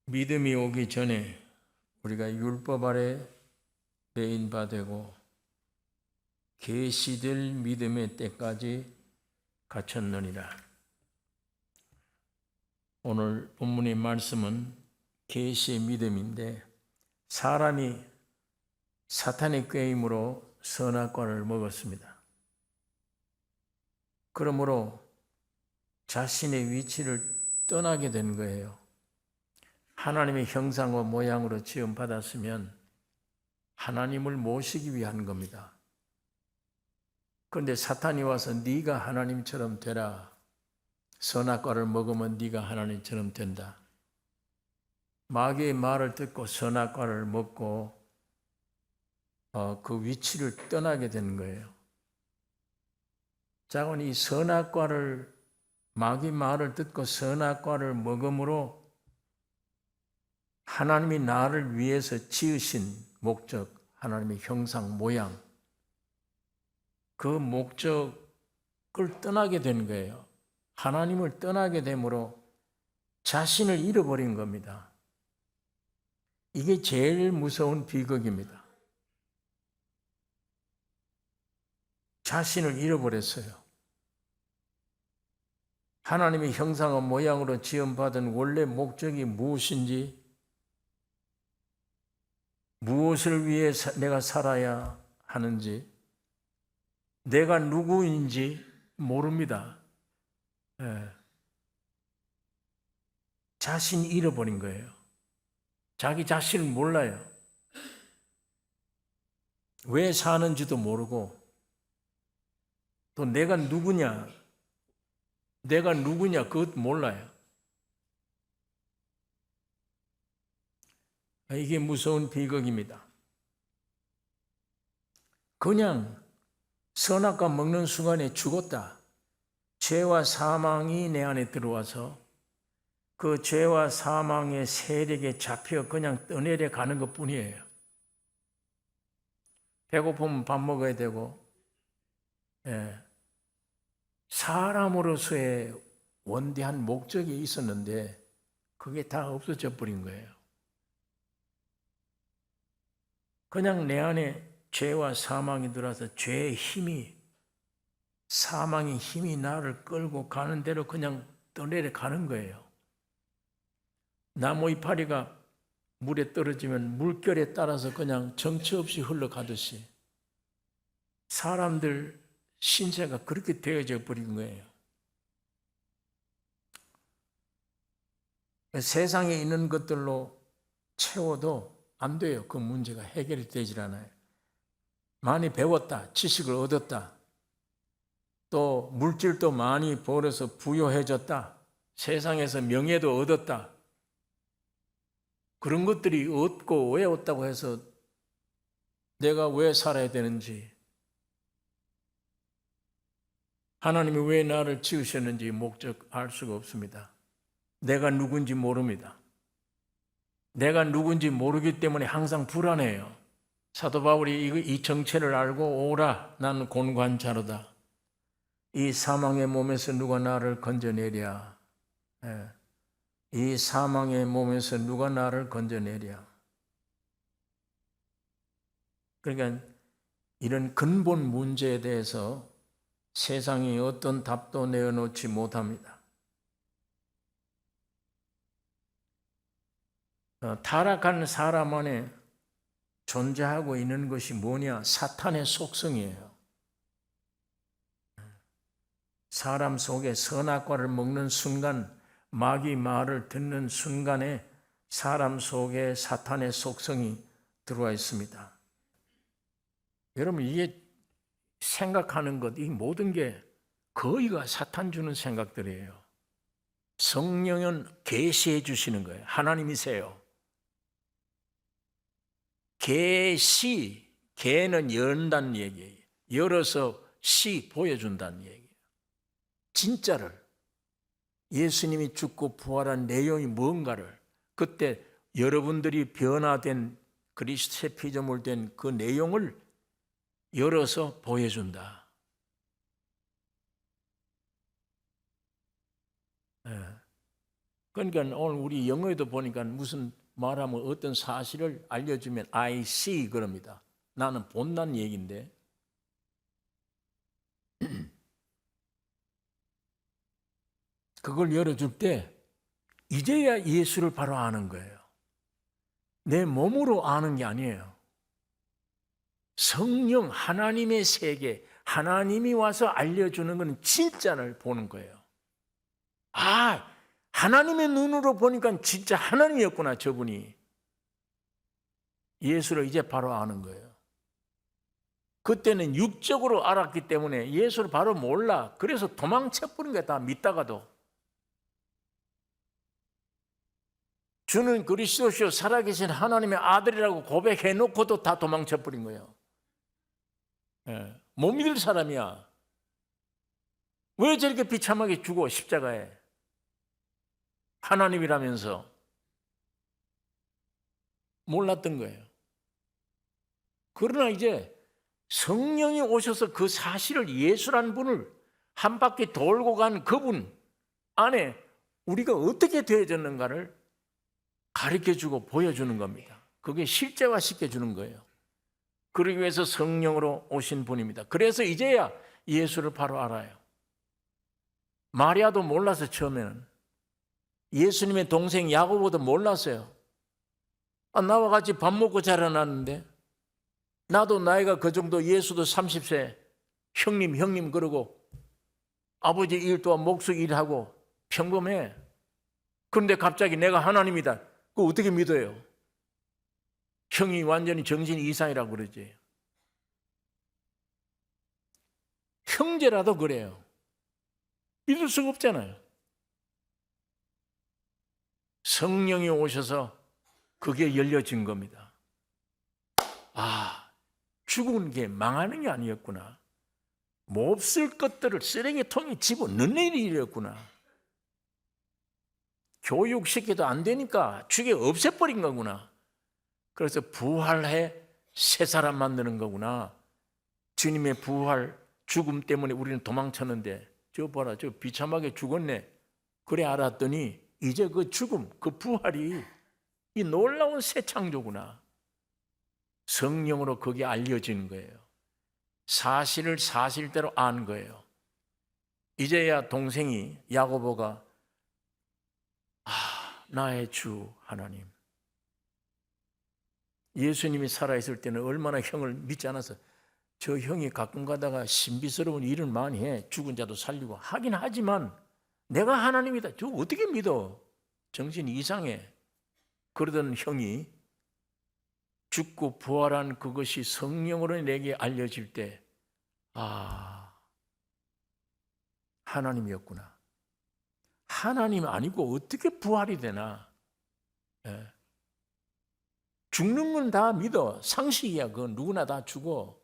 믿음이 오기 전에 우리가 율법 아래 매인 바 되고 계시될 믿음의 때까지 갇혔느니라. 오늘 본문의 말씀은 계시의 믿음인데, 사람이 사탄의 꾀임으로 선악과를 먹었습니다. 그러므로 자신의 위치를 떠나게 된 거예요. 하나님의 형상과 모양으로 지음받았으면 하나님을 모시기 위한 겁니다. 그런데 사탄이 와서 네가 하나님처럼 되라. 선악과를 먹으면 네가 하나님처럼 된다. 마귀의 말을 듣고 선악과를 먹고 그 위치를 떠나게 되는 거예요. 자, 이 선악과를, 마귀 말을 듣고 선악과를 먹음으로 하나님이 나를 위해서 지으신 목적, 하나님의 형상, 모양, 그 목적을 떠나게 된 거예요. 하나님을 떠나게 되므로 자신을 잃어버린 겁니다. 이게 제일 무서운 비극입니다. 자신을 잃어버렸어요. 하나님의 형상과 모양으로 지음받은 원래 목적이 무엇인지, 무엇을 위해 내가 살아야 하는지, 내가 누구인지 모릅니다. 자신이 잃어버린 거예요. 자기 자신을 몰라요. 왜 사는지도 모르고, 또 내가 누구냐 그것 몰라요. 이게 무서운 비극입니다. 그냥 선악과 먹는 순간에 죽었다. 죄와 사망이 내 안에 들어와서 그 죄와 사망의 세력에 잡혀 그냥 떠내려 가는 것 뿐이에요. 배고프면 밥 먹어야 되고, 사람으로서의 원대한 목적이 있었는데 그게 다 없어져 버린 거예요. 그냥 내 안에 죄와 사망이 들어와서 죄의 힘이, 사망의 힘이 나를 끌고 가는 대로 그냥 떠내려 가는 거예요. 나무 이파리가 물에 떨어지면 물결에 따라서 그냥 정처 없이 흘러가듯이 사람들 신세가 그렇게 되어져 버린 거예요. 세상에 있는 것들로 채워도 안 돼요. 그 문제가 해결이 되질 않아요. 많이 배웠다, 지식을 얻었다, 또 물질도 많이 벌어서 부유해졌다, 세상에서 명예도 얻었다. 그런 것들이 얻고 왜 얻다고 해서 내가 왜 살아야 되는지, 하나님이 왜 나를 지으셨는지 목적 알 수가 없습니다. 내가 누군지 모릅니다. 내가 누군지 모르기 때문에 항상 불안해요. 사도 바울이 이 정체를 알고 오라, 나는 곤관자로다. 이 사망의 몸에서 누가 나를 건져내랴. 이 사망의 몸에서 누가 나를 건져내랴. 그러니까 이런 근본 문제에 대해서 세상이 어떤 답도 내어놓지 못합니다. 타락한 사람 안에 존재하고 있는 것이 뭐냐? 사탄의 속성이에요. 사람 속에 선악과를 먹는 순간, 마귀 말을 듣는 순간에 사람 속에 사탄의 속성이 들어와 있습니다. 여러분, 이게 생각하는 것, 이 모든 게 거의가 사탄 주는 생각들이에요. 성령은 계시해 주시는 거예요. 하나님이세요. 계시, 계는 연다는 얘기예요. 열어서 보여준다는 얘기예요. 진짜를, 예수님이 죽고 부활한 내용이 뭔가를, 그때 여러분들이 변화된 그리스도의 피조물 된 그 내용을 열어서 보여준다. 그러니까 오늘 우리 영어에도 보니까 무슨 말하면 어떤 사실을 알려주면 I see 그럽니다. 나는 본다는 얘기인데 그걸 열어줄 때 이제야 예수를 바로 아는 거예요. 내 몸으로 아는 게 아니에요. 성령 하나님의 세계, 하나님이 와서 알려주는 건 진짜를 보는 거예요. 아, 하나님의 눈으로 보니까 진짜 하나님이었구나, 저분이. 예수를 이제 바로 아는 거예요. 그때는 육적으로 알았기 때문에 예수를 바로 몰라. 그래서 도망쳐버린 거야, 다 믿다가도. 주는 그리스도시요 살아계신 하나님의 아들이라고 고백해놓고도 다 도망쳐버린 거예요. 예, 못 믿을 사람이야. 왜 저렇게 비참하게 죽어 십자가에? 하나님이라면서 몰랐던 거예요. 그러나 이제 성령이 오셔서 그 사실을 예수라는 분을 한 바퀴 돌고 간 그분 안에 우리가 어떻게 되어졌는가를 가르쳐주고 보여주는 겁니다. 그게 실제화시켜주는 거예요. 그러기 위해서 성령으로 오신 분입니다. 그래서 이제야 예수를 바로 알아요. 마리아도 몰라서 처음에는. 예수님의 동생 야고보도 몰랐어요. 나와 같이 밥 먹고 자라났는데 나도 나이가 그 정도, 예수도 30세, 형님 그러고 아버지 일 또한 목수 일하고 평범해. 그런데 갑자기 내가 하나님이다. 그거 어떻게 믿어요? 형이 완전히 정신 이상이라고 그러지. 형제라도 그래요. 믿을 수가 없잖아요. 성령이 오셔서 그게 열려진 겁니다. 아, 죽은 게 망하는 게 아니었구나. 몹쓸 것들을 쓰레기통에 집어넣는 일이었구나. 교육시켜도 안 되니까 죽여 없애버린 거구나. 그래서 부활해 새 사람 만드는 거구나. 주님의 부활, 죽음 때문에 우리는 도망쳤는데 저 봐라, 저 비참하게 죽었네. 그래 알았더니 이제 그 죽음, 그 부활이 이 놀라운 새 창조구나. 성령으로 그게 알려지는 거예요. 사실을 사실대로 안 거예요. 이제야 동생이 야고보가 나의 주 하나님. 예수님이 살아있을 때는 얼마나 형을 믿지 않아서 저 형이 가끔 가다가 신비스러운 일을 많이 해. 죽은 자도 살리고 하긴 하지만 내가 하나님이다. 저 어떻게 믿어? 정신이 이상해. 그러던 형이 죽고 부활한 그것이 성령으로 내게 알려질 때 하나님이었구나. 하나님 아니고 어떻게 부활이 되나? 예. 죽는 건 다 믿어. 상식이야. 그건 누구나 다 죽어.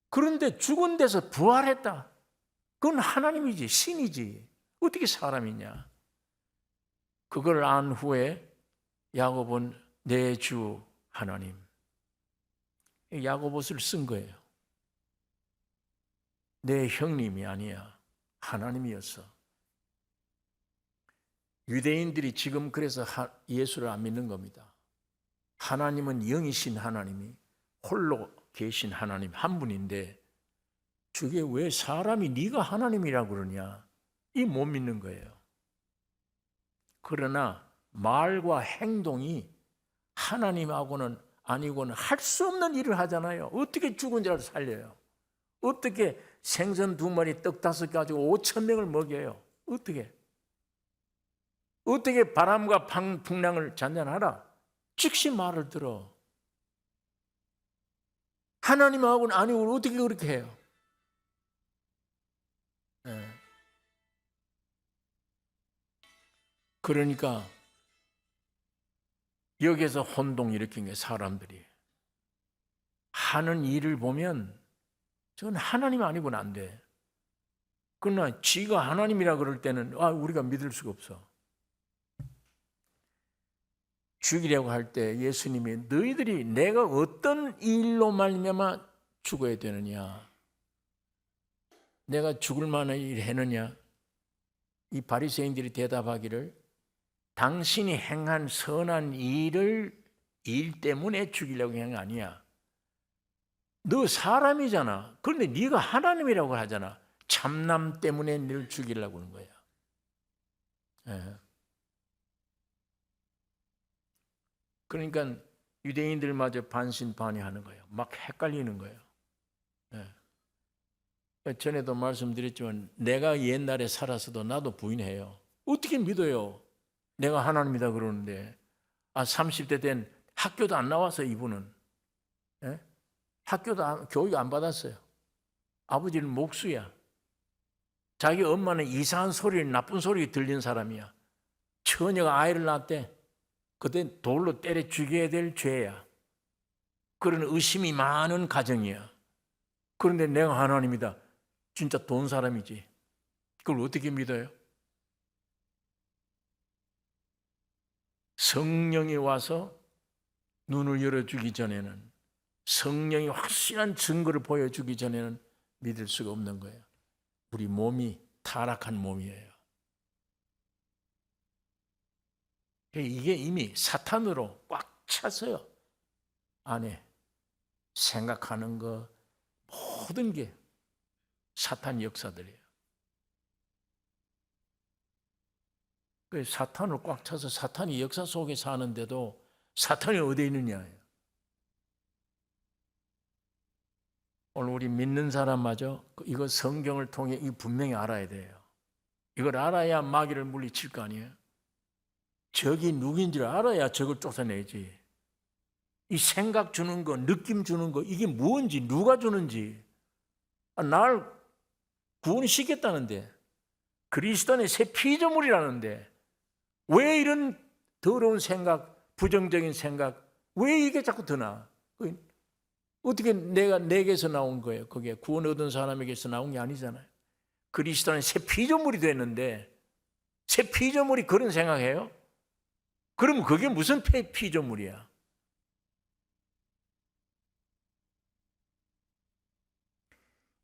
그런데 죽은 데서 부활했다. 그건 하나님이지, 신이지. 어떻게 사람이냐? 그걸 안 후에 야고보는 내 주 하나님. 야고보서를 쓴 거예요. 내 형님이 아니야. 하나님이었어. 유대인들이 지금 그래서 예수를 안 믿는 겁니다. 하나님은 영이신 하나님이 홀로 계신 하나님 한 분인데 저게 왜 사람이 네가 하나님이라고 그러냐? 이 못 믿는 거예요. 그러나 말과 행동이 하나님하고는 아니고는 할 수 없는 일을 하잖아요. 어떻게 죽은 자를 살려요? 어떻게 생선 2마리 떡 5개 가지고 5,000명을 먹여요? 어떻게 바람과 풍랑을 잔잔하라? 즉시 말을 들어. 하나님하고는 아니고 어떻게 그렇게 해요? 네. 그러니까 여기에서 혼동 일으킨 게 사람들이 하는 일을 보면 저건 하나님 아니고는 안 돼. 그러나 지가 하나님이라 그럴 때는 우리가 믿을 수가 없어. 죽이려고 할 때 예수님이 너희들이 내가 어떤 일로 말미암아 죽어야 되느냐? 내가 죽을 만한 일을 했느냐? 이 바리새인들이 대답하기를 당신이 행한 선한 일 때문에 죽이려고 한 게 아니야. 너 사람이잖아. 그런데 네가 하나님이라고 하잖아. 참남 때문에 너를 죽이려고 하는 거야. 예. 그러니까 유대인들마저 반신반의하는 거예요. 막 헷갈리는 거예요. 예. 전에도 말씀드렸지만 내가 옛날에 살았어도 나도 부인해요. 어떻게 믿어요? 내가 하나님이다 그러는데 30대 된 학교도 안 나와서 이분은 예? 교육 안 받았어요. 아버지는 목수야. 자기 엄마는 이상한 소리를 나쁜 소리 들린 사람이야. 처녀가 아이를 낳았대. 그때 돌로 때려 죽여야 될 죄야. 그런 의심이 많은 가정이야. 그런데 내가 하나님이다. 진짜 돈 사람이지. 그걸 어떻게 믿어요? 성령이 와서 눈을 열어주기 전에는, 성령이 확실한 증거를 보여주기 전에는 믿을 수가 없는 거예요. 우리 몸이 타락한 몸이에요. 이게 이미 사탄으로 꽉 찼어요. 안에 생각하는 거 모든 게 사탄 역사들이에요. 사탄으로 꽉 차서 사탄이 역사 속에 사는데도 사탄이 어디에 있느냐예요. 오늘 우리 믿는 사람마저 이거 성경을 통해 이 분명히 알아야 돼요. 이걸 알아야 마귀를 물리칠 거 아니에요. 적이 누구인지를 알아야 적을 쫓아내지. 이 생각 주는 거, 느낌 주는 거, 이게 뭔지, 누가 주는지. 날 구원시켰다는데, 그리스도 안에 새 피조물이라는데, 왜 이런 더러운 생각, 부정적인 생각, 왜 이게 자꾸 드나? 어떻게 내게서 나온 거예요? 그게 구원 얻은 사람에게서 나온 게 아니잖아요. 그리스도 안에 새 피조물이 됐는데, 새 피조물이 그런 생각해요? 그러면 그게 무슨 피조물이야?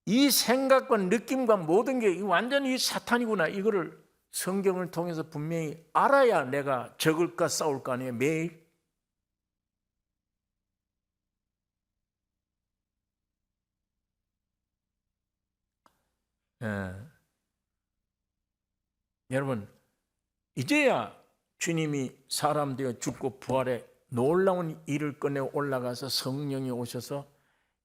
이 생각과 느낌과 모든 게 완전히 사탄이구나. 이거를 성경을 통해서 분명히 알아야 내가 적을까 싸울 거 아니에요, 매일. 예. 여러분, 이제야 주님이 사람 되어 죽고 부활에 놀라운 일을 끝내고 올라가서 성령이 오셔서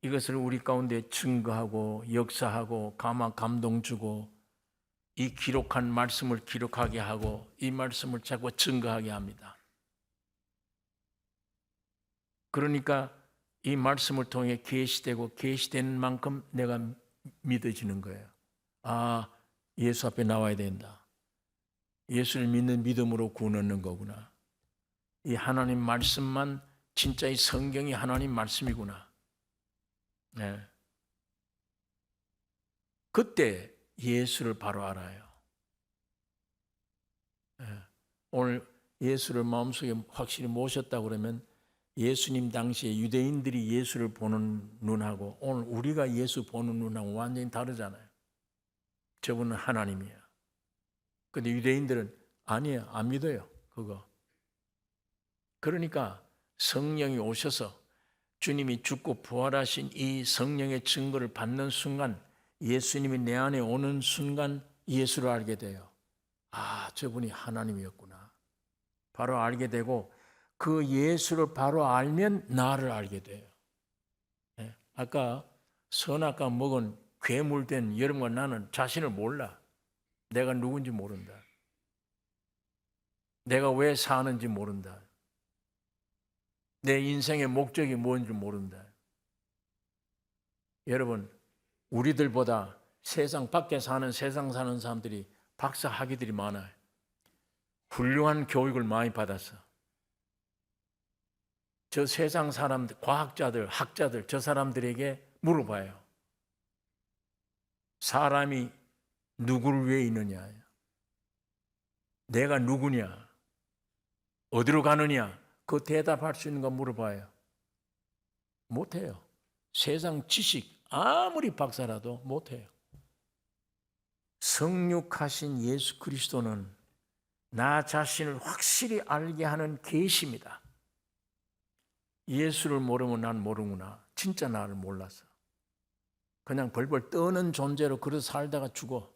이것을 우리 가운데 증거하고 역사하고 감동 주고 이 기록한 말씀을 기록하게 하고 이 말씀을 자꾸 증거하게 합니다. 그러니까 이 말씀을 통해 계시되고 계시되는 만큼 내가 믿어지는 거예요. 아, 예수 앞에 나와야 된다. 예수를 믿는 믿음으로 구원 얻는 거구나. 이 하나님 말씀만 진짜 이 성경이 하나님 말씀이구나. 네. 그때 예수를 바로 알아요. 네. 오늘 예수를 마음속에 확실히 모셨다 그러면 예수님 당시에 유대인들이 예수를 보는 눈하고 오늘 우리가 예수 보는 눈하고 완전히 다르잖아요. 저분은 하나님이야. 근데 유대인들은 아니에요. 안 믿어요. 그거. 그러니까 성령이 오셔서 주님이 죽고 부활하신 이 성령의 증거를 받는 순간 예수님이 내 안에 오는 순간 예수를 알게 돼요. 아, 저분이 하나님이었구나. 바로 알게 되고 그 예수를 바로 알면 나를 알게 돼요. 네. 아까 선악과 먹은 괴물된 여러분과 나는 자신을 몰라. 내가 누군지 모른다. 내가 왜 사는지 모른다. 내 인생의 목적이 뭔지 모른다. 여러분, 우리들보다 세상 밖에 사는 사람들이 박사 학위들이 많아요. 훌륭한 교육을 많이 받았어. 저 세상 사람들, 과학자들, 학자들, 저 사람들에게 물어봐요. 사람이 누구를 위해 있느냐? 내가 누구냐? 어디로 가느냐? 그 대답할 수 있는 거 물어봐요. 못해요. 세상 지식 아무리 박사라도 못해요. 성육하신 예수 그리스도는 나 자신을 확실히 알게 하는 계시입니다. 예수를 모르면 난 모르구나. 진짜 나를 몰라서. 그냥 벌벌 떠는 존재로 그렇게 살다가 죽어.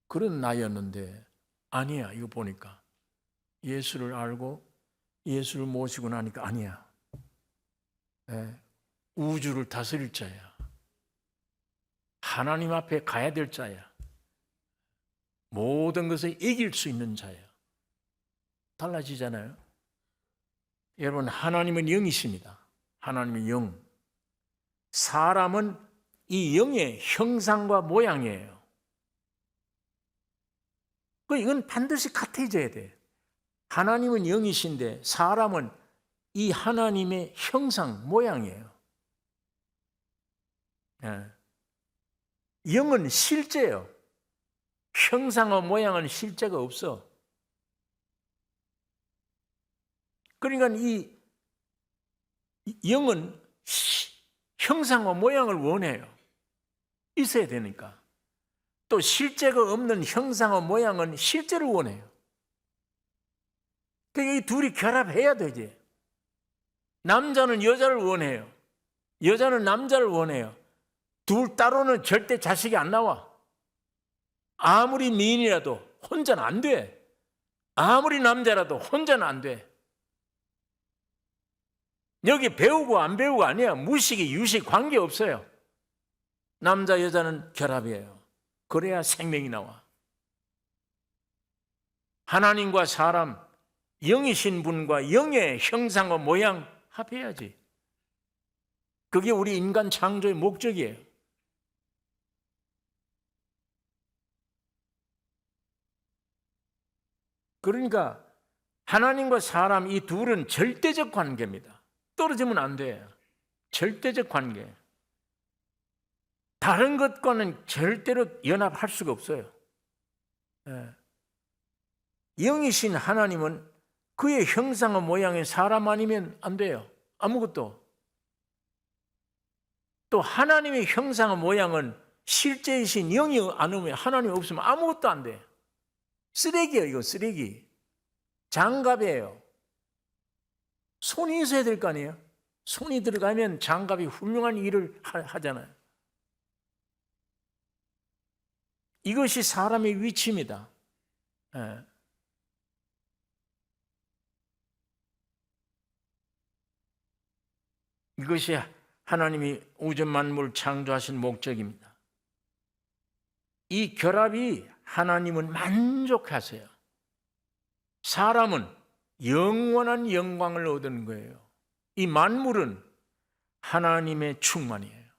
그런 나였는데 아니야. 이거 보니까 예수를 알고 예수를 모시고 나니까 아니야. 우주를 다스릴 자야. 하나님 앞에 가야 될 자야. 모든 것을 이길 수 있는 자야. 달라지잖아요. 여러분, 하나님은 영이십니다. 하나님은 영. 사람은 이 영의 형상과 모양이에요. 이건 반드시 같아져야 돼. 하나님은 영이신데 사람은 이 하나님의 형상, 모양이에요. 영은 실제예요. 형상과 모양은 실제가 없어. 그러니까 이 영은 형상과 모양을 원해요. 있어야 되니까. 또 실제가 없는 형상과 모양은 실제를 원해요. 그러니까 이 둘이 결합해야 되지. 남자는 여자를 원해요. 여자는 남자를 원해요. 둘 따로는 절대 자식이 안 나와. 아무리 미인이라도 혼자는 안 돼. 아무리 남자라도 혼자는 안 돼. 여기 배우고 안 배우고 아니야. 무식이 유식 관계없어요. 남자 여자는 결합이에요. 그래야 생명이 나와. 하나님과 사람, 영이신 분과 영의 형상과 모양 합해야지. 그게 우리 인간 창조의 목적이에요. 그러니까 하나님과 사람 이 둘은 절대적 관계입니다. 떨어지면 안 돼요. 절대적 관계. 다른 것과는 절대로 연합할 수가 없어요. 영이신 하나님은 그의 형상과 모양의 사람 아니면 안 돼요. 아무것도. 또 하나님의 형상과 모양은 실제이신 영이 안 오면 하나님 없으면 아무것도 안 돼. 쓰레기예요. 이거 쓰레기. 장갑이에요. 손이 있어야 될 거 아니에요. 손이 들어가면 장갑이 훌륭한 일을 하잖아요. 이것이 사람의 위치입니다. 이것이 하나님이 우주 만물 창조하신 목적입니다. 이 결합이 하나님은 만족하세요. 사람은 영원한 영광을 얻는 거예요. 이 만물은 하나님의 충만이에요.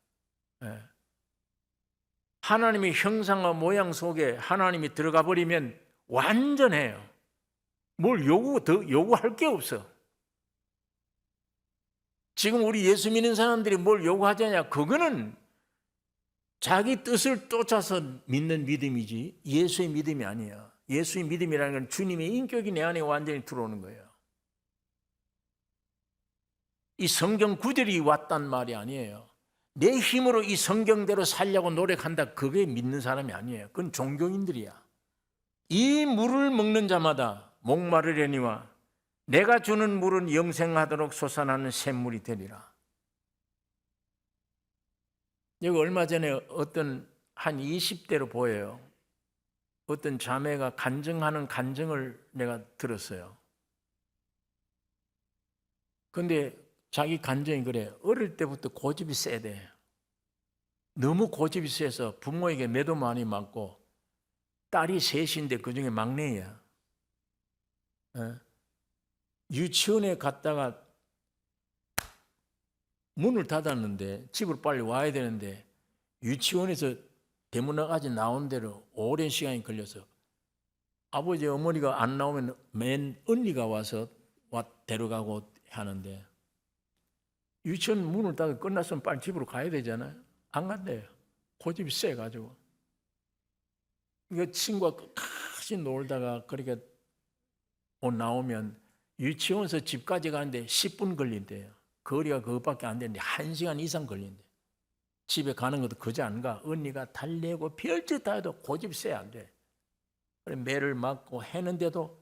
하나님의 형상과 모양 속에 하나님이 들어가 버리면 완전해요. 뭘 더 요구할 게 없어. 지금 우리 예수 믿는 사람들이 뭘 요구하자냐? 그거는 자기 뜻을 쫓아서 믿는 믿음이지 예수의 믿음이 아니야. 예수의 믿음이라는 건 주님의 인격이 내 안에 완전히 들어오는 거예요. 이 성경 구절이 왔단 말이 아니에요. 내 힘으로 이 성경대로 살려고 노력한다. 그게 믿는 사람이 아니에요. 그건 종교인들이야. 이 물을 먹는 자마다 목마르려니와 내가 주는 물은 영생하도록 솟아나는 샘물이 되리라. 여기 얼마 전에 어떤 한 20대로 보여요. 어떤 자매가 간증하는 간증을 내가 들었어요. 근데 자기 간증이 그래. 어릴 때부터 고집이 세대. 너무 고집이 세서 부모에게 매도 많이 맞고 딸이 셋인데 그중에 막내야. 유치원에 갔다가 문을 닫았는데 집으로 빨리 와야 되는데 유치원에서 대문까지 나온 대로 오랜 시간이 걸려서 아버지 어머니가 안 나오면 맨 언니가 와서 데려가고 하는데 유치원 문을 닫고 끝났으면 빨리 집으로 가야 되잖아요. 안 간대요. 고집이 세가지고. 그러니까 친구가 끝까지 놀다가 그렇게 나오면 유치원에서 집까지 가는데 10분 걸린대요. 거리가 그것밖에 안 되는데 1시간 이상 걸린대. 집에 가는 것도 그저 안 가. 언니가 달래고 별짓 다 해도 고집이 세 안 돼. 그래 매를 맞고 했는데도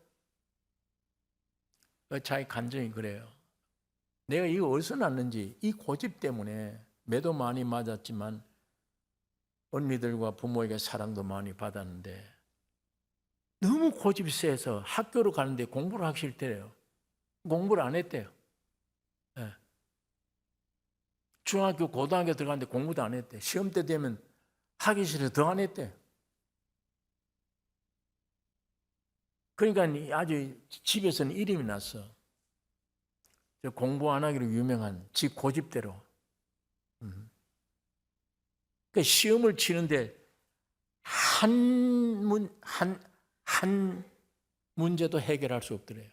자기 간증이 그래요. 내가 이거 어디서 났는지 이 고집 때문에 매도 많이 맞았지만 언니들과 부모에게 사랑도 많이 받았는데 너무 고집이 세서 학교로 가는데 공부를 하기 싫대요. 공부를 안 했대요. 네. 중학교, 고등학교 들어갔는데 공부도 안 했대. 시험 때 되면 하기 싫어서 더 안 했대. 그러니까 아주 집에서는 이름이 났어. 공부 안 하기로 유명한 지 고집대로. 그 시험을 치는데 한 문제도 해결할 수 없더래요.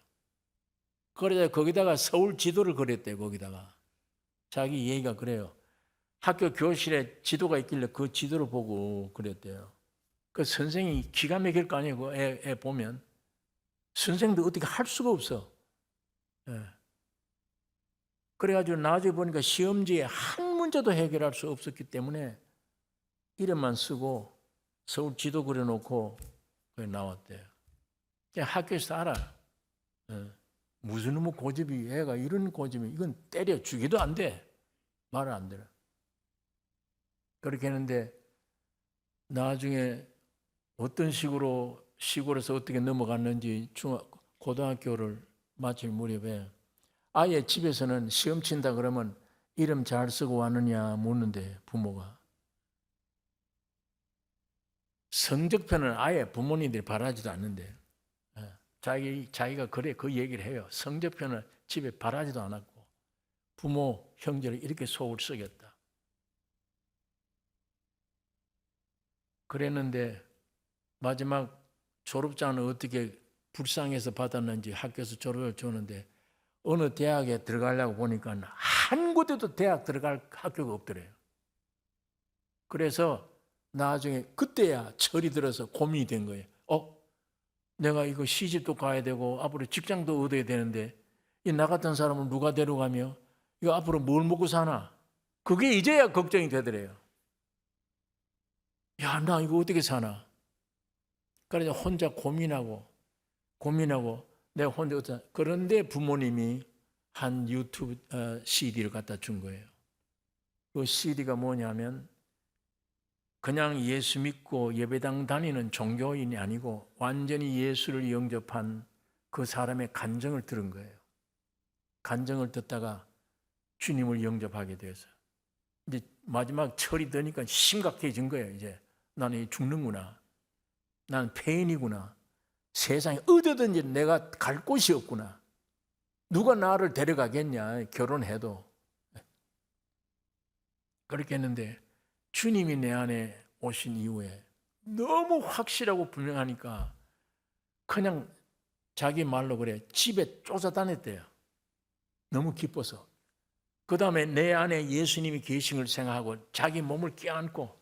그러자 거기다가 서울 지도를 그렸대요. 거기다가 자기 얘기가 그래요. 학교 교실에 지도가 있길래 그 지도를 보고 그랬대요. 그 선생이 기가 막힐 거 아니에요. 애 보면 선생도 어떻게 할 수가 없어. 예. 그래가지고 나중에 보니까 시험지에 한 문제도 해결할 수 없었기 때문에 이름만 쓰고 서울 지도 그려놓고 나왔대요. 학교에서 알아. 무슨 놈의 고집이, 애가 이런 고집이, 이건 때려 죽이도 안 돼. 말을 안 들어. 그렇게 했는데 나중에 어떤 식으로 시골에서 어떻게 넘어갔는지 고등학교를 마칠 무렵에 아예 집에서는 시험 친다 그러면 이름 잘 쓰고 왔느냐 묻는데 부모가 성적표는 아예 부모님들이 바라지도 않는데 자기가 그래 그 얘기를 해요. 성적표는 집에 바라지도 않았고 부모 형제를 이렇게 속을 썩였다. 그랬는데 마지막 졸업장을 어떻게 불쌍해서 받았는지 학교에서 졸업을 주는데 어느 대학에 들어가려고 보니까 한 곳에도 대학 들어갈 학교가 없더래요. 그래서 나중에 그때야 철이 들어서 고민이 된 거예요. 내가 이거 시집도 가야 되고 앞으로 직장도 얻어야 되는데 이 나 같은 사람은 누가 데려가며 이거 앞으로 뭘 먹고 사나? 그게 이제야 걱정이 되더래요. 야, 나 이거 어떻게 사나? 그래서 혼자 고민하고 내가 혼자 그런데 부모님이 한 유튜브 CD를 갖다 준 거예요. 그 CD가 뭐냐면 그냥 예수 믿고 예배당 다니는 종교인이 아니고 완전히 예수를 영접한 그 사람의 간증을 들은 거예요. 간증을 듣다가 주님을 영접하게 돼서 이제 마지막 철이 드니까 심각해진 거예요. 이제 나는 죽는구나. 나는 폐인이구나. 세상에 어디든지 내가 갈 곳이 없구나. 누가 나를 데려가겠냐, 결혼해도. 그렇게 했는데 주님이 내 안에 오신 이후에 너무 확실하고 분명하니까 그냥 자기 말로 그래 집에 쫓아다녔대요. 너무 기뻐서. 그 다음에 내 안에 예수님이 계신 걸 생각하고 자기 몸을 껴안고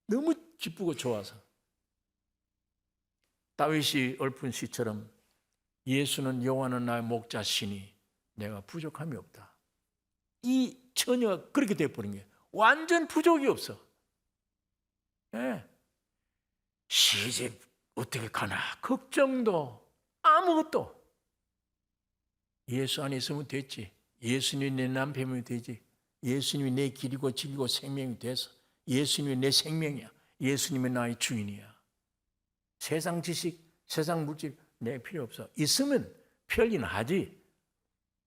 너무 기쁘고 좋아서 다윗이 읊은 시처럼 예수는 여호와는 나의 목자시니 내가 부족함이 없다. 이 처녀가 그렇게 돼버린 거예요. 완전 부족이 없어. 네. 시집 어떻게 가나 걱정도 아무것도 예수 안에 있으면 됐지. 예수님이 내 남편이면 되지. 예수님이 내 길이고 집이고 생명이 돼서 예수님이 내 생명이야. 예수님이 나의 주인이야. 세상 지식, 세상 물질 내 필요 없어. 있으면 편리는 하지.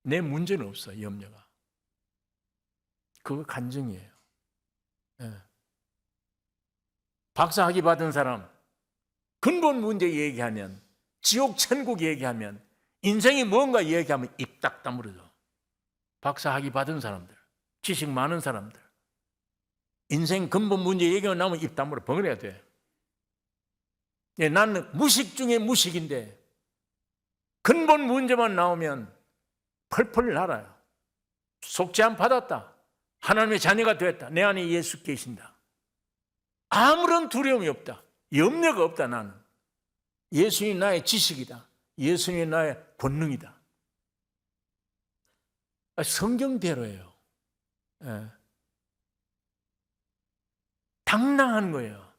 내 문제는 없어, 염려가. 그거 간증이에요. 네. 박사학위 받은 사람 근본 문제 얘기하면 지옥 천국 얘기하면 인생이 뭔가 얘기하면 입 딱 다물어져. 박사학위 받은 사람들 지식 많은 사람들 인생 근본 문제 얘기가 나오면 입 다물어 벙어려야 돼. 예, 나는 무식 중에 무식인데 근본 문제만 나오면 펄펄 날아요. 속죄함 받았다. 하나님의 자녀가 되었다. 내 안에 예수 계신다. 아무런 두려움이 없다. 염려가 없다. 나는 예수님이 나의 지식이다. 예수님이 나의 권능이다. 성경대로예요. 예. 당당한 거예요.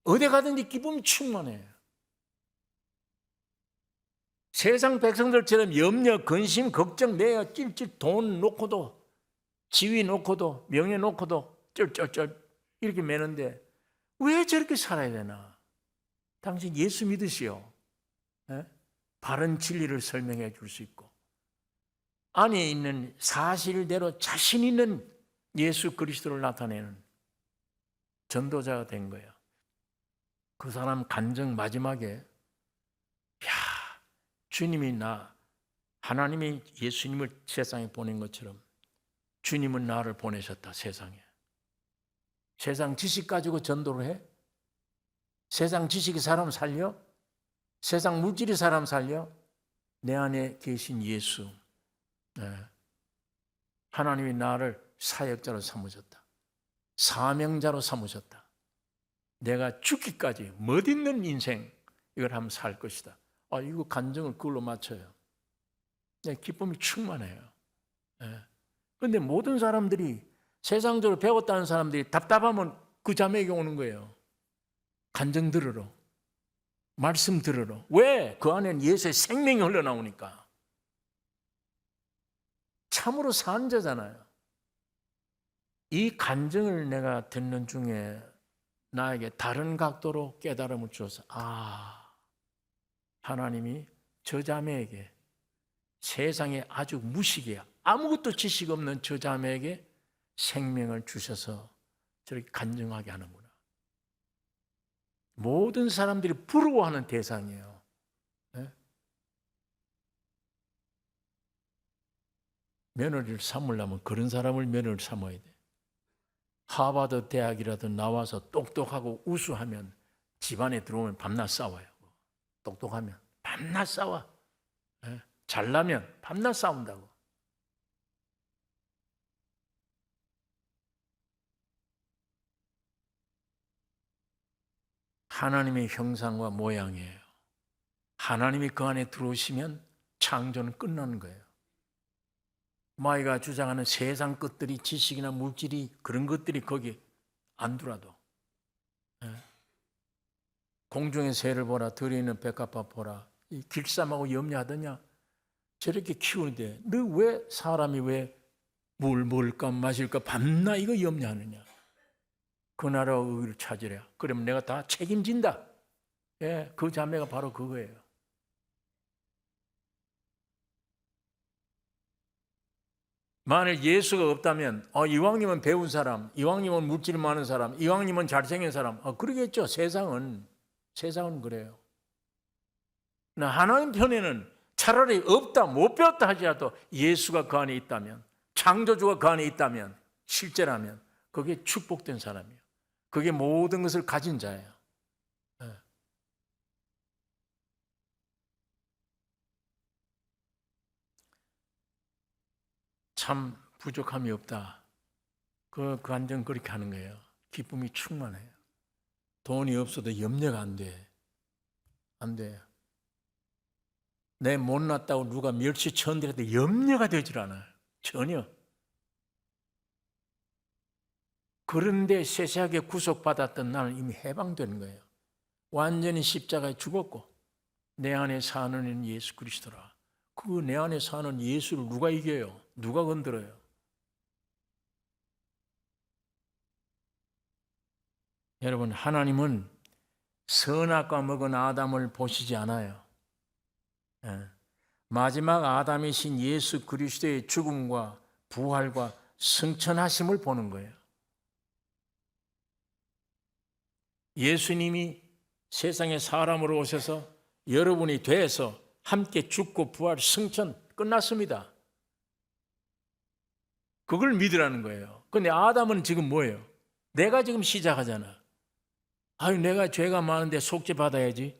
어디 가든지 기쁨이 충만해요. 세상 백성들처럼 염려, 근심, 걱정, 내어 찔찔 돈 놓고도, 지위 놓고도, 명예 놓고도 쩔쩔쩔 이렇게 매는데 왜 저렇게 살아야 되나? 당신 예수 믿으시오. 예? 바른 진리를 설명해 줄 수 있고 안에 있는 사실대로 자신 있는 예수 그리스도를 나타내는 전도자가 된 거예요. 그 사람 간증 마지막에 주님이 하나님이 예수님을 세상에 보낸 것처럼 주님은 나를 보내셨다, 세상에. 세상 지식 가지고 전도를 해? 세상 지식이 사람 살려? 세상 물질이 사람 살려? 내 안에 계신 예수. 하나님이 나를 사역자로 삼으셨다. 사명자로 삼으셨다. 내가 죽기까지 멋있는 인생 이걸 한번 살 것이다. 이거 간증을 그걸로 맞춰요. 기쁨이 충만해요. 그런데 모든 사람들이 세상적으로 배웠다는 사람들이 답답하면 그 자매에게 오는 거예요. 간증 들으러, 말씀 들으러. 왜? 그 안에는 예수의 생명이 흘러나오니까. 참으로 산 자잖아요. 이 간증을 내가 듣는 중에 나에게 다른 각도로 깨달음을 주어서 하나님이 저 자매에게 세상에 아주 무식해 아무것도 지식 없는 저 자매에게 생명을 주셔서 저렇게 간증하게 하는구나. 모든 사람들이 부러워하는 대상이에요. 네? 며느리를 삼으려면 그런 사람을 며느리를 삼아야 돼. 하버드 대학이라도 나와서 똑똑하고 우수하면 집안에 들어오면 밤낮 싸워요. 똑똑하면 밤낮 싸워. 잘나면 밤낮 싸운다고. 하나님의 형상과 모양이에요. 하나님이 그 안에 들어오시면 창조는 끝나는 거예요. 마이가 주장하는 세상 것들이 지식이나 물질이 그런 것들이 거기 안 들어와도 공중의 새를 보라 들에 있는 백합화 보라 이 길쌈하고 염려하더냐 저렇게 키우는데 너 왜 사람이 왜 뭘 먹을까 마실까 밤낮 이거 염려하느냐. 그 나라 의를 찾으랴. 그러면 내가 다 책임진다. 그 자매가 바로 그거예요. 만일 예수가 없다면 이왕님은 배운 사람, 이왕님은 물질이 많은 사람, 이왕님은 잘생긴 사람 그러겠죠. 세상은 그래요. 하나님 편에는 차라리 없다 못 배웠다 하지라도 예수가 그 안에 있다면 창조주가 그 안에 있다면 실제라면 그게 축복된 사람이에요. 그게 모든 것을 가진 자예요. 참 부족함이 없다. 그 간증 그렇게 하는 거예요. 기쁨이 충만해요. 돈이 없어도 염려가 안 돼. 안 돼요. 내 못났다고 누가 멸시천대해도 염려가 되질 않아요. 전혀. 그런데 세세하게 구속받았던 나는 이미 해방된 거예요. 완전히 십자가에 죽었고 내 안에 사는 이는 예수 그리스도라. 그 내 안에 사는 예수를 누가 이겨요? 누가 건드려요? 여러분 하나님은 선악과 먹은 아담을 보시지 않아요. 마지막 아담이신 예수 그리스도의 죽음과 부활과 승천하심을 보는 거예요. 예수님이 세상에 사람으로 오셔서 여러분이 돼서 함께 죽고 부활 승천 끝났습니다. 그걸 믿으라는 거예요. 근데 아담은 지금 뭐예요? 내가 지금 시작하잖아. 내가 죄가 많은데 속죄 받아야지.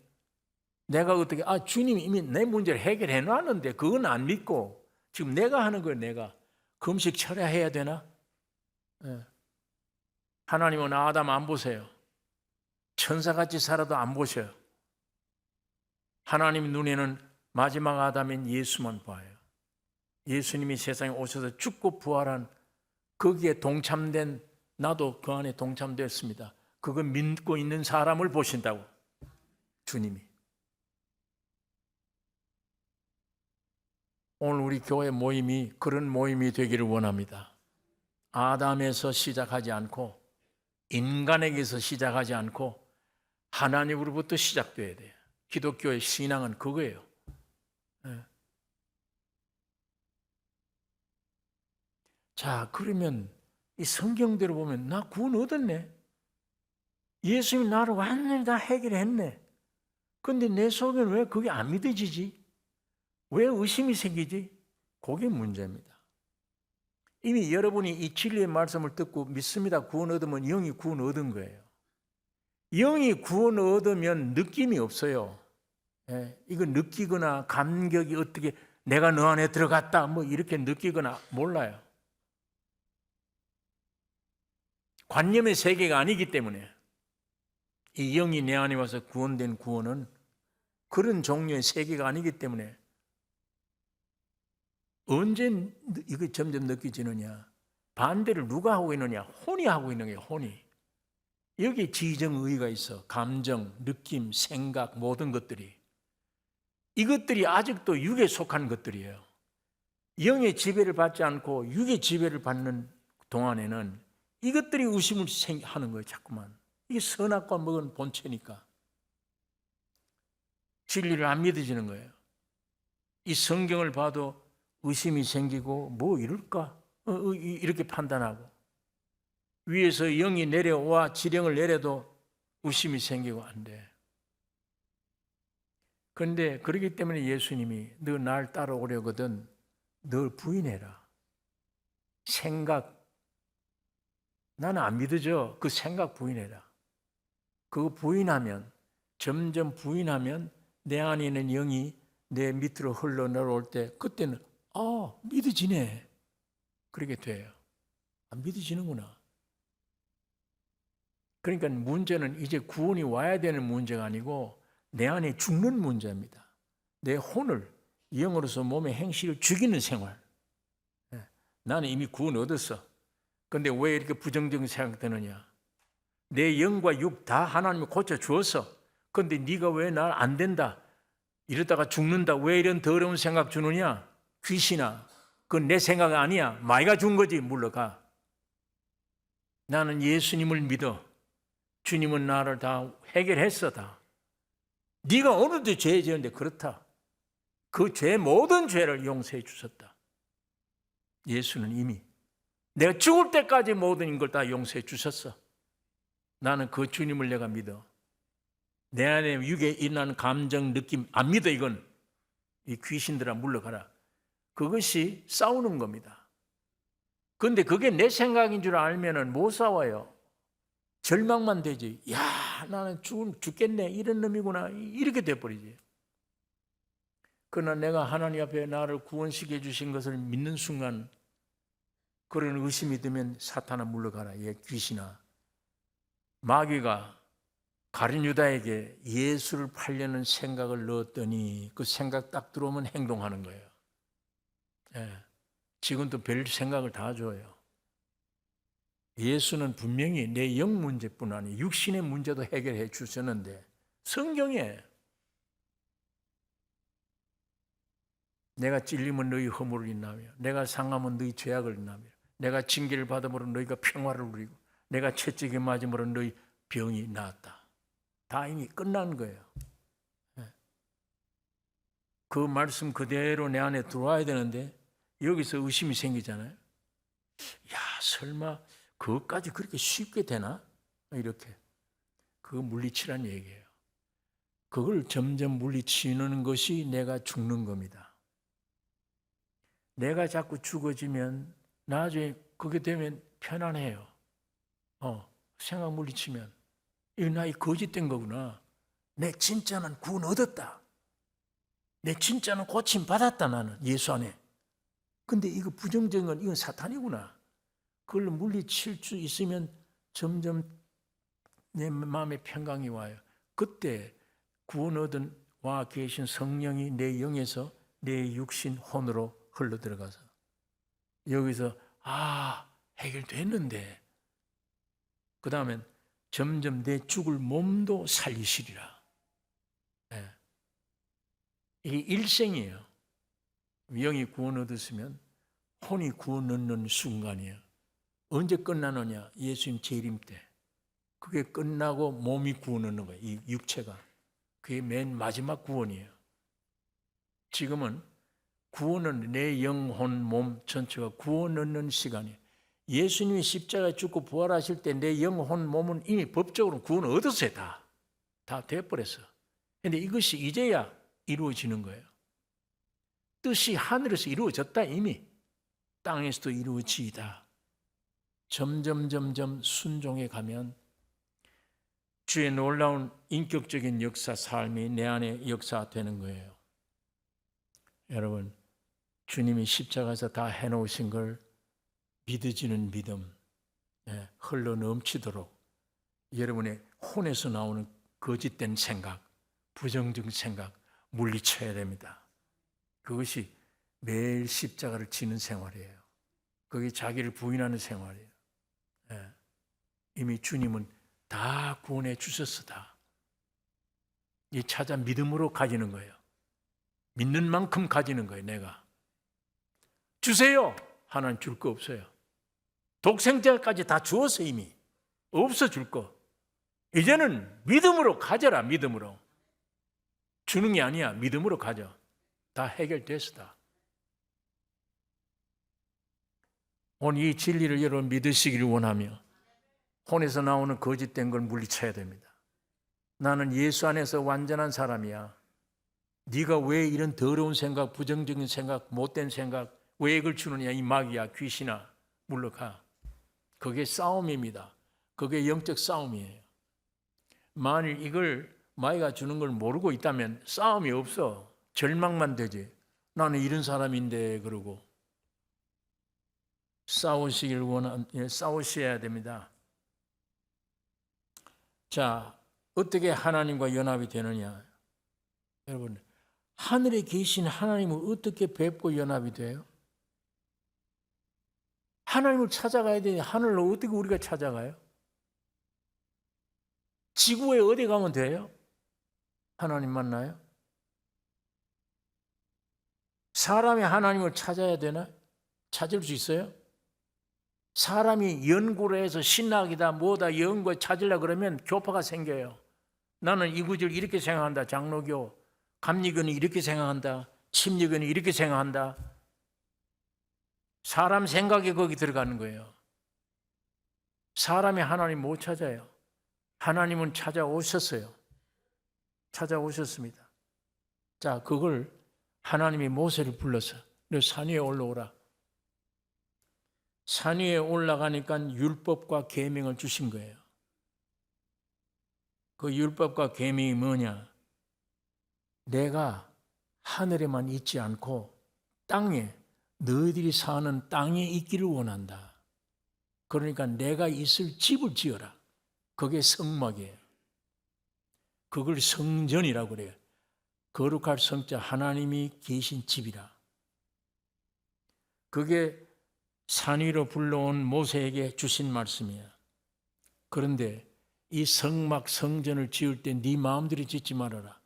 내가 어떻게 주님이 이미 내 문제를 해결해 놨는데 그건 안 믿고 지금 내가 하는 거예요. 내가 금식 철야해야 되나? 하나님은 아담 안 보세요. 천사같이 살아도 안 보셔요. 하나님 눈에는 마지막 아담인 예수만 봐요. 예수님이 세상에 오셔서 죽고 부활한 거기에 동참된 나도 그 안에 동참됐습니다. 그거 믿고 있는 사람을 보신다고 주님이. 오늘 우리 교회 모임이 그런 모임이 되기를 원합니다. 아담에서 시작하지 않고 인간에게서 시작하지 않고 하나님으로부터 시작돼야 돼요. 기독교의 신앙은 그거예요. 자, 그러면 이 성경대로 보면 나 구원 얻었네. 예수님이 나를 완전히 다 해결했네. 근데 내 속에는 왜 그게 안 믿어지지? 왜 의심이 생기지? 그게 문제입니다. 이미 여러분이 이 진리의 말씀을 듣고 믿습니다. 구원 얻으면 영이 구원 얻은 거예요. 영이 구원 얻으면 느낌이 없어요. 이거 느끼거나 감격이 어떻게 내가 너 안에 들어갔다 뭐 이렇게 느끼거나 몰라요. 관념의 세계가 아니기 때문에 이 영이 내 안에 와서 구원된 구원은 그런 종류의 세계가 아니기 때문에 언제 이거 점점 느껴지느냐? 반대를 누가 하고 있느냐? 혼이 하고 있는 거예요. 혼이. 여기 지정의가 있어. 감정, 느낌, 생각 모든 것들이. 이것들이 아직도 육에 속한 것들이에요. 영의 지배를 받지 않고 육의 지배를 받는 동안에는 이것들이 의심을 하는 거예요. 자꾸만. 이게 선악과 먹은 본체니까. 진리를 안 믿어지는 거예요. 이 성경을 봐도 의심이 생기고 뭐 이럴까? 이렇게 판단하고 위에서 영이 내려와 지령을 내려도 의심이 생기고 안 돼. 그런데 그렇기 때문에 예수님이 너 날 따라오려거든 널 부인해라. 생각 나는 안 믿어져. 그 생각 부인해라. 그거 부인하면 점점 부인하면 내 안에 있는 영이 내 밑으로 흘러내려올 때 그때는 믿어지네. 그렇게 돼요. 안 믿어지는구나. 그러니까 문제는 이제 구원이 와야 되는 문제가 아니고 내 안에 죽는 문제입니다. 내 혼을 영으로서 몸의 행실을 죽이는 생활. 나는 이미 구원 얻었어. 그런데 왜 이렇게 부정적인 생각 드느냐? 내 영과 육 다 하나님이 고쳐주었어. 그런데 네가 왜 날 안 된다? 이러다가 죽는다. 왜 이런 더러운 생각 주느냐? 귀신아, 그건 내 생각 아니야. 마이가 준 거지. 물러가. 나는 예수님을 믿어. 주님은 나를 다 해결했어. 다. 네가 어느덧 죄 지었는데 그렇다. 그 죄 모든 죄를 용서해 주셨다. 예수는 이미 내가 죽을 때까지 모든 걸 다 용서해 주셨어. 나는 그 주님을 내가 믿어. 내 안에 육에 일어나는 감정, 느낌 안 믿어. 이건 이 귀신들아 물러가라. 그것이 싸우는 겁니다. 그런데 그게 내 생각인 줄 알면은 못 싸워요. 절망만 되지. 야, 나는 죽겠네. 이런 놈이구나. 이렇게 돼버리지. 그러나 내가 하나님 앞에 나를 구원시켜 주신 것을 믿는 순간 그런 의심이 들면 사탄아 물러가라. 얘 귀신아. 마귀가 가룟 유다에게 예수를 팔려는 생각을 넣었더니 그 생각 딱 들어오면 행동하는 거예요. 지금도 별 생각을 다 줘요. 예수는 분명히 내 영 문제뿐 아니라 육신의 문제도 해결해 주셨는데 성경에 내가 찔리면 너희 허물을 인하며 내가 상하면 너희 죄악을 인하며 내가 징계를 받음으로 너희가 평화를 누리고 내가 채찍에 맞음으로 너희 병이 나았다. 다 이미 끝난 거예요. 그 말씀 그대로 내 안에 들어와야 되는데 여기서 의심이 생기잖아요. 야, 설마 그것까지 그렇게 쉽게 되나? 이렇게. 그거 물리치란 얘기예요. 그걸 점점 물리치는 것이 내가 죽는 겁니다. 내가 자꾸 죽어지면 나중에 그게 되면 편안해요. 생각 물리치면 이거 나의 거짓된 거구나. 내 진짜는 구원 얻었다. 내 진짜는 고침 받았다. 나는 예수 안에. 근데 이거 부정적인 건 이건 사탄이구나. 그걸 물리칠 수 있으면 점점 내 마음에 평강이 와요. 그때 구원 얻은 와 계신 성령이 내 영에서 내 육신 혼으로 흘러 들어가서 여기서 해결됐는데 그 다음엔 점점 내 죽을 몸도 살리시리라. 이게 일생이에요. 영이 구원 얻었으면 혼이 구원 얻는 순간이에요. 언제 끝나느냐? 예수님 재림 때. 그게 끝나고 몸이 구원 얻는 거예요. 이 육체가. 그게 맨 마지막 구원이에요. 지금은 구원은 내 영혼, 몸 전체가 구원 얻는 시간이에요. 예수님이 십자가에 죽고 부활하실 때 내 영혼, 몸은 이미 법적으로 구원을 얻었어요. 다 돼버렸어. 그런데 이것이 이제야 이루어지는 거예요. 뜻이 하늘에서 이루어졌다 이미. 땅에서도 이루어지이다. 점점 순종해 가면 주의 놀라운 인격적인 역사, 삶이 내 안에 역사되는 거예요. 여러분, 주님이 십자가에서 다 해놓으신 걸 믿어지는 믿음, 흘러 넘치도록 여러분의 혼에서 나오는 거짓된 생각, 부정적인 생각 물리쳐야 됩니다. 그것이 매일 십자가를 지는 생활이에요. 그게 자기를 부인하는 생활이에요. 이미 주님은 다 구원해 주셨어. 다. 이 찾아 믿음으로 가지는 거예요. 믿는 만큼 가지는 거예요. 내가 주세요. 하나님 줄 거 없어요. 독생자까지 다 주었어. 이미 없어 줄 거. 이제는 믿음으로 가져라. 믿음으로. 주는 게 아니야. 믿음으로 가져. 다 해결됐어. 다. 오늘 이 진리를 여러분 믿으시기를 원하며 혼에서 나오는 거짓된 걸 물리쳐야 됩니다. 나는 예수 안에서 완전한 사람이야. 네가 왜 이런 더러운 생각, 부정적인 생각, 못된 생각, 왜 이걸 주느냐? 이 마귀야, 귀신아, 물러가. 그게 싸움입니다. 그게 영적 싸움이에요. 만일 이걸 마귀가 주는 걸 모르고 있다면 싸움이 없어. 절망만 되지. 나는 이런 사람인데 그러고. 싸우셔야 됩니다. 자, 어떻게 하나님과 연합이 되느냐? 여러분, 하늘에 계신 하나님을 어떻게 뵙고 연합이 돼요? 하나님을 찾아가야 되는데 하늘로 어떻게 우리가 찾아가요? 지구에 어디 가면 돼요? 하나님 만나요? 사람이 하나님을 찾아야 되나? 찾을 수 있어요? 사람이 연구를 해서 신학이다 뭐다 연구에 찾으려고 그러면 교파가 생겨요. 나는 이 구절 이렇게 생각한다. 장로교, 감리교는 이렇게 생각한다. 침례교는 이렇게 생각한다. 사람 생각이 거기 들어가는 거예요. 사람이 하나님 못 찾아요. 하나님은 찾아오셨어요. 찾아오셨습니다. 자, 그걸 하나님이 모세를 불러서 너 산 위에 올라오라. 산 위에 올라가니까 율법과 계명을 주신 거예요. 그 율법과 계명이 뭐냐? 내가 하늘에만 있지 않고 땅에, 너희들이 사는 땅에 있기를 원한다. 그러니까 내가 있을 집을 지어라. 그게 성막이에요. 그걸 성전이라고 그래요. 거룩할 성자 하나님이 계신 집이라. 그게 산 위로 불러온 모세에게 주신 말씀이야. 그런데 이 성막 성전을 지을 때 네 마음대로 짓지 말아라.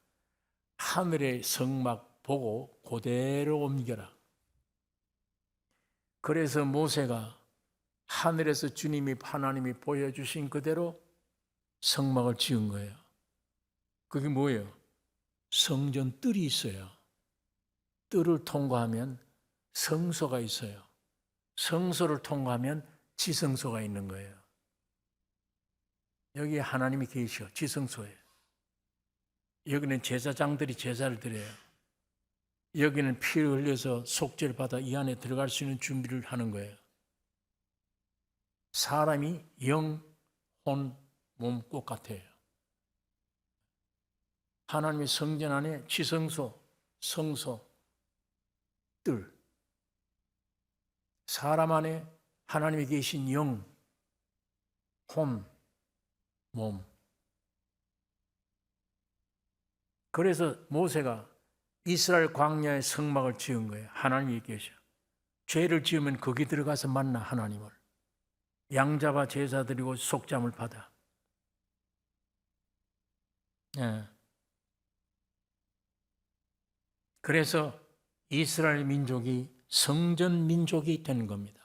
하늘의 성막 보고 그대로 옮겨라. 그래서 모세가 하늘에서 주님이 하나님이 보여주신 그대로 성막을 지은 거예요. 그게 뭐예요? 성전 뜰이 있어요. 뜰을 통과하면 성소가 있어요. 성소를 통과하면 지성소가 있는 거예요. 여기 하나님이 계셔. 지성소에. 여기는 제사장들이 제사를 드려요. 여기는 피를 흘려서 속죄를 받아 이 안에 들어갈 수 있는 준비를 하는 거예요. 사람이 영, 혼, 몸 꼭 같아요. 하나님의 성전 안에 지성소, 성소, 뜰. 사람 안에 하나님이 계신 영, 혼, 몸. 그래서 모세가 이스라엘 광야에 성막을 지은 거예요. 하나님이 계셔. 죄를 지으면 거기 들어가서 만나 하나님을. 양 잡아 제사 드리고 속죄함을 받아. 그래서 이스라엘 민족이 성전 민족이 된 겁니다.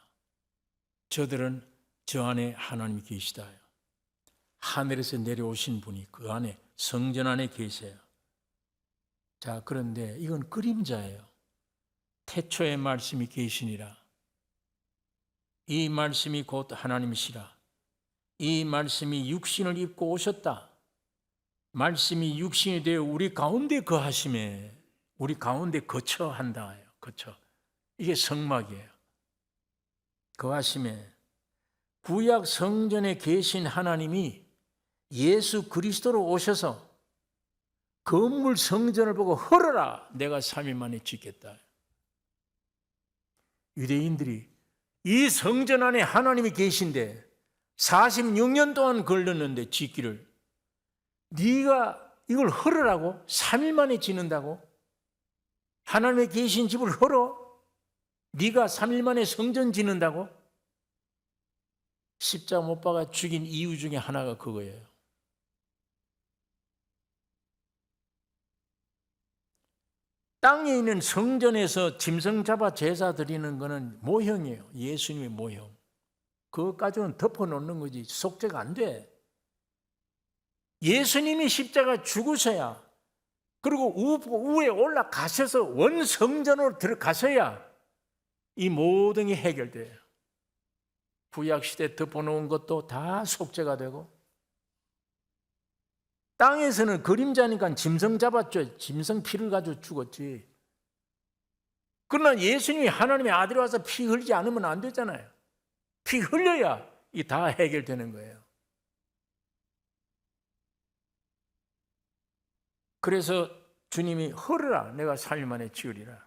저들은 저 안에 하나님이 계시다요. 하늘에서 내려오신 분이 그 안에 성전 안에 계세요. 자, 그런데 이건 그림자예요. 태초에 말씀이 계시니라. 이 말씀이 곧 하나님이시라. 이 말씀이 육신을 입고 오셨다. 말씀이 육신이 되어 우리 가운데 거하심에 우리 가운데 거처한다. 거처. 이게 성막이에요. 거하심에 구약 성전에 계신 하나님이 예수 그리스도로 오셔서 건물 성전을 보고 헐어라. 내가 3일 만에 짓겠다. 유대인들이 이 성전 안에 하나님이 계신데 46년 동안 걸렸는데 짓기를 네가 이걸 헐으라고? 3일 만에 짓는다고? 하나님의 계신 집을 헐어? 네가 3일 만에 성전 짓는다고? 십자가 못 박아 죽인 이유 중에 하나가 그거예요. 땅에 있는 성전에서 짐승 잡아 제사 드리는 것은 모형이에요. 예수님의 모형. 그것까지는 덮어놓는 거지 속죄가 안 돼. 예수님이 십자가 죽으셔야, 그리고 우에 올라가셔서 원성전으로 들어가셔야 이 모든 게 해결돼요. 구약시대 덮어놓은 것도 다 속죄가 되고, 땅에서는 그림자니까 짐승 잡았죠. 짐승 피를 가지고 죽었지. 그러나 예수님이 하나님의 아들이 와서 피 흘리지 않으면 안 되잖아요. 피 흘려야 이 다 해결되는 거예요. 그래서 주님이 헐으라. 내가 3일 만에 지으리라.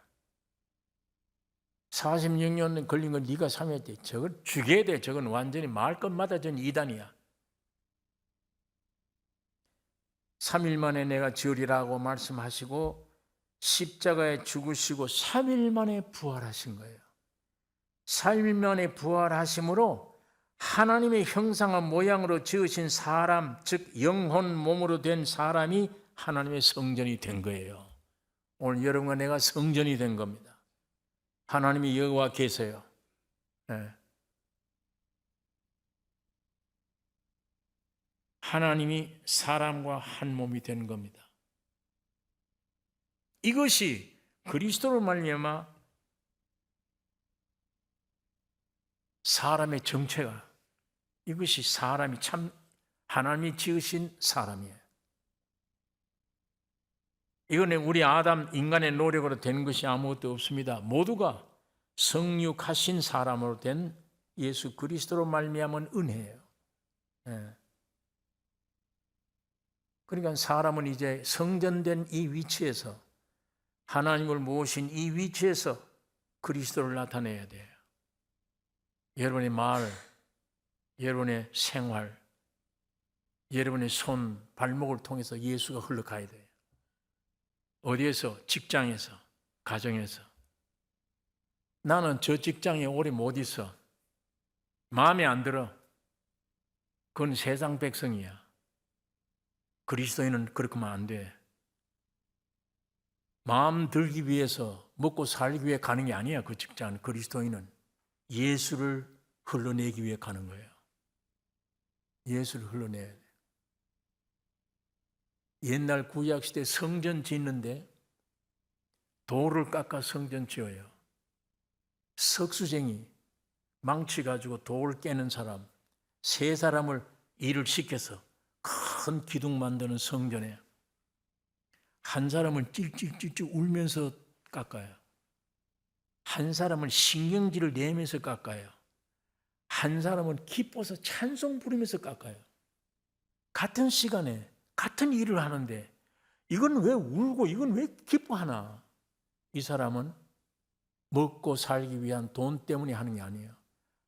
46년 걸린 건 네가 3일 때 저걸 죽여야 돼. 저건 완전히 마을 것마다 전 이단이야. 3일 만에 내가 지으리라고 말씀하시고 십자가에 죽으시고 3일 만에 부활하신 거예요. 3일 만에 부활하심으로 하나님의 형상과 모양으로 지으신 사람, 즉 영혼 몸으로 된 사람이 하나님의 성전이 된 거예요. 오늘 여러분과 내가 성전이 된 겁니다. 하나님이 여호와 계세요. 네. 하나님이 사람과 한 몸이 된 겁니다. 이것이 그리스도로 말미암아 사람의 정체가, 이것이 사람이 참 하나님이 지으신 사람이에요. 이거는 우리 아담 인간의 노력으로 된 것이 아무것도 없습니다. 모두가 성육하신 사람으로 된 예수 그리스도로 말미암은 은혜예요. 네. 그러니까 사람은 이제 성전된 이 위치에서, 하나님을 모신 이 위치에서 그리스도를 나타내야 돼요. 여러분의 말, 여러분의 생활, 여러분의 손, 발목을 통해서 예수가 흘러가야 돼요. 어디에서? 직장에서, 가정에서. 나는 저 직장에 오래 못 있어. 마음에 안 들어. 그건 세상 백성이야. 그리스도인은 그렇게 하면 안 돼. 마음 들기 위해서, 먹고 살기 위해 가는 게 아니야. 그 직장은. 그리스도인은 예수를 흘러내기 위해 가는 거예요. 예수를 흘러내야 돼. 옛날 구약시대 성전 짓는데 돌을 깎아 성전 지어요. 석수쟁이, 망치 가지고 돌 깨는 사람, 세 사람을 일을 시켜서 큰 기둥 만드는 성전에 한 사람은 찔찔찔찔 울면서 깎아요. 한 사람은 신경질을 내면서 깎아요. 한 사람은 기뻐서 찬송 부르면서 깎아요. 같은 시간에 같은 일을 하는데 이건 왜 울고 이건 왜 기뻐하나? 이 사람은 먹고 살기 위한 돈 때문에 하는 게 아니에요.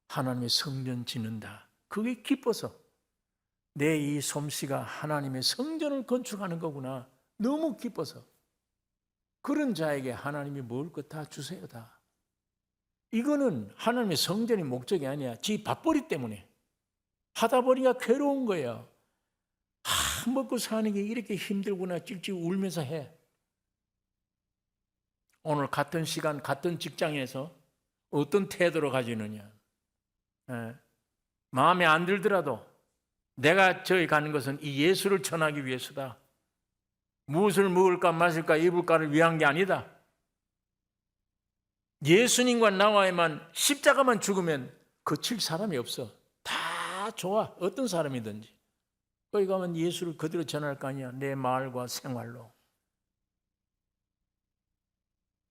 하나님의 성전 짓는다. 그게 기뻐서 내 이 솜씨가 하나님의 성전을 건축하는 거구나. 너무 기뻐서. 그런 자에게 하나님이 먹을 것 다 주세요. 다. 이거는 하나님의 성전이 목적이 아니야. 지 밥벌이 때문에. 하다 보니까 괴로운 거예요. 먹고 사는 게 이렇게 힘들구나 찔찔 울면서 해. 오늘 같은 시간, 같은 직장에서 어떤 태도로 가지느냐. 마음에 안 들더라도 내가 저기 가는 것은 이 예수를 전하기 위해서다. 무엇을 먹을까 마실까 입을까를 위한 게 아니다. 예수님과 나와야만 십자가만 죽으면 거칠 사람이 없어. 다 좋아. 어떤 사람이든지. 거기 가면 예수를 그대로 전할 거 아니야. 내 말과 생활로.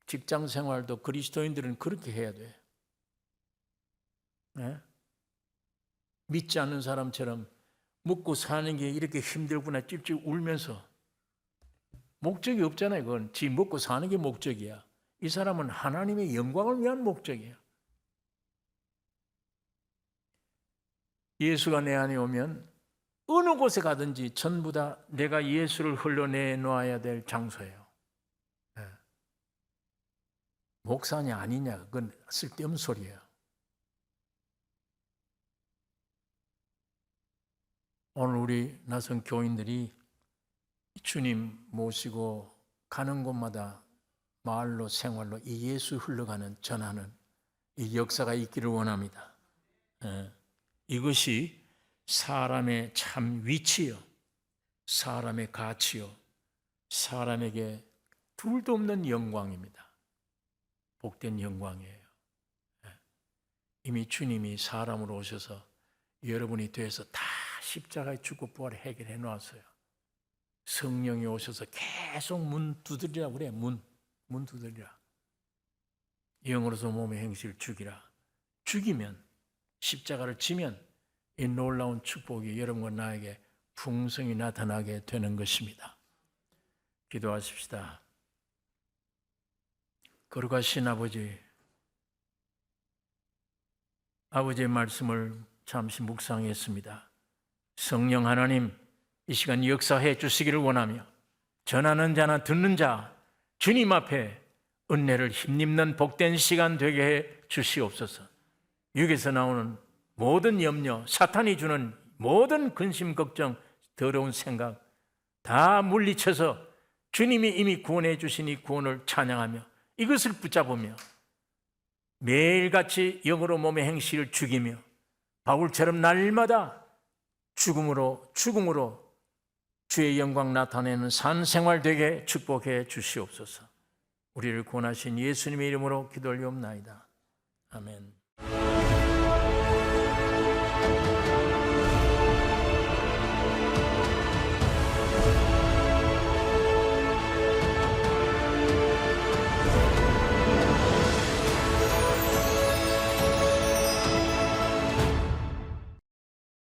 직장 생활도 그리스도인들은 그렇게 해야 돼. 네? 믿지 않는 사람처럼 먹고 사는 게 이렇게 힘들구나 찝찝 울면서 목적이 없잖아요. 그건 지 먹고 사는 게 목적이야. 이 사람은 하나님의 영광을 위한 목적이야. 예수가 내 안에 오면 어느 곳에 가든지 전부 다 내가 예수를 흘러내놓아야 될 장소예요. 네. 목사냐 아니냐 그건 쓸데없는 소리예요. 오늘 우리 나선 교인들이 주님 모시고 가는 곳마다 말로 생활로 이 예수 흘러가는 전하는 이 역사가 있기를 원합니다. 이것이 사람의 참 위치요, 사람의 가치요, 사람에게 둘도 없는 영광입니다. 복된 영광이에요. 이미 주님이 사람으로 오셔서 여러분이 돼서 다 십자가의 죽고 부활을 해결해 놨어요. 성령이 오셔서 계속 문 두드리라 그래. 문 두드리라. 영으로서 몸의 행실을 죽이라. 죽이면 십자가를 지면 이 놀라운 축복이 여러분과 나에게 풍성히 나타나게 되는 것입니다. 기도하십시다. 거룩하신 아버지의 말씀을 잠시 묵상했습니다. 성령 하나님, 이 시간 역사해 주시기를 원하며 전하는 자나 듣는 자 주님 앞에 은혜를 힘입는 복된 시간 되게 해 주시옵소서. 육에서 나오는 모든 염려, 사탄이 주는 모든 근심, 걱정, 더러운 생각 다 물리쳐서 주님이 이미 구원해 주신 이 구원을 찬양하며 이것을 붙잡으며 매일같이 영으로 몸의 행실을 죽이며 바울처럼 날마다 죽음으로 주의 영광 나타내는 산 생활 되게 축복해 주시옵소서. 우리를 구원하신 예수님의 이름으로 기도 올리옵나이다. 아멘.